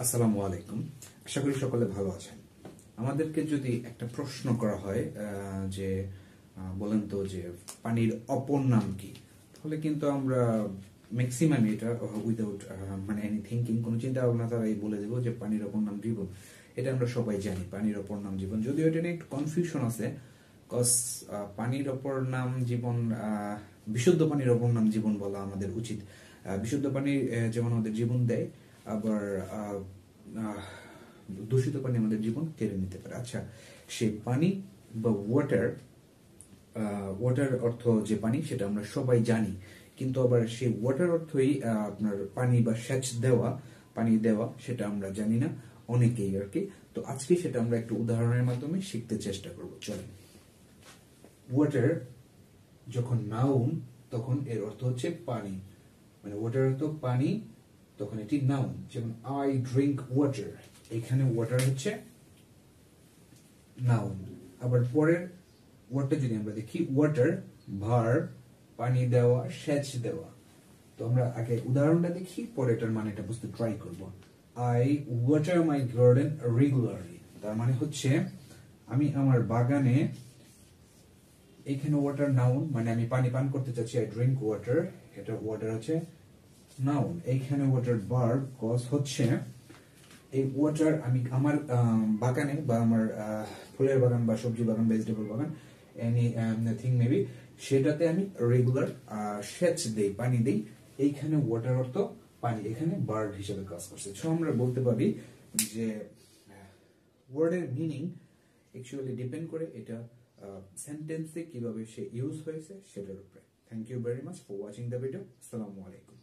আসসালামু আলাইকুম। আশা করি সকলে ভালো আছেন। আমাদেরকে যদি একটা প্রশ্ন করা হয় যে বলেন তো যে পানির অপর নাম কি, তাহলে কিন্তু আমরা ম্যাক্সিমাম এটা উইদাউট মানে এনি থিঙ্কিং, কোনো চিন্তা ভাবনা ছাড়াই বলে দেবো যে পানির অপর নাম জীবন। এটা আমরা সবাই জানি, পানির অপর নাম জীবন। যদিও এটা নিয়ে একটু কনফিউশন আছে, কজ পানির অপর নাম জীবন, বিশুদ্ধ পানির অপর নাম জীবন বলা আমাদের উচিত। বিশুদ্ধ পানি যেমন আমাদের জীবন দেয়, আবার দূষিত পানি আমাদের জীবন কেড়ে নিতে পারে। আচ্ছা, সেই পানি বা ওয়াটার, ওয়াটার অর্থ যে পানি সেটা আমরা সবাই জানি, কিন্তু আবার সেই ওয়াটার অর্থই আপনার পানি বা সেচ দেওয়া, পানি দেওয়া, সেটা আমরা জানি না অনেকেই আর কি। তো আজকে সেটা আমরা একটু উদাহরণের মাধ্যমে শিখতে চেষ্টা করব। চলেন। ওয়াটার যখন নাউন, তখন এর অর্থ হচ্ছে পানি, মানে ওয়াটার অর্থ পানি, তখন এটি নাউন। যেমন আই ড্রিঙ্ক ওয়াটার, এখানে ওয়াটার হচ্ছে নাউন। আবার পরের ওয়ার্ডটা যদি আমরা দেখি, ওয়াটার ভার্ব, পানি দেওয়া, সেচ দেওয়া। তো আমরা আগে উদাহরণটা দেখি, পরে এটার মানেটা বুঝতে ট্রাই করব। I water my garden regularly, তার মানে হচ্ছে আমি আমার বাগানে, এখানে ওয়াটার নাউন, মানে আমি পানি পান করতে চাচ্ছি, আই ড্রিঙ্ক ওয়াটার, এটা ওয়াটার হচ্ছে নাউন। এইখানে ওয়াটার ভার্ব, কজ হচ্ছে এই ওয়াটার আমি আমার বাগানে বা আমার ফুলের বাগান বা সবজি বাগান, ভেজিটেবল বাগান, এনিথিং মেবি, সেটাতে আমি রেগুলার সেচ দেই, পানি দেই। এইখানে ওয়াটার অর্থ পানি, এখানে ভার্ব হিসেবে কাজ করছে। সো আমরা বলতে পারি যে ওয়ার্ডের মিনিং অ্যাকচুয়ালি ডিপেন্ড করে এটা সেন্টেন্সে কিভাবে সে ইউজ হয়েছে সেটার উপরে। Thank you very much for watching the video. আসসালামু আলাইকুম।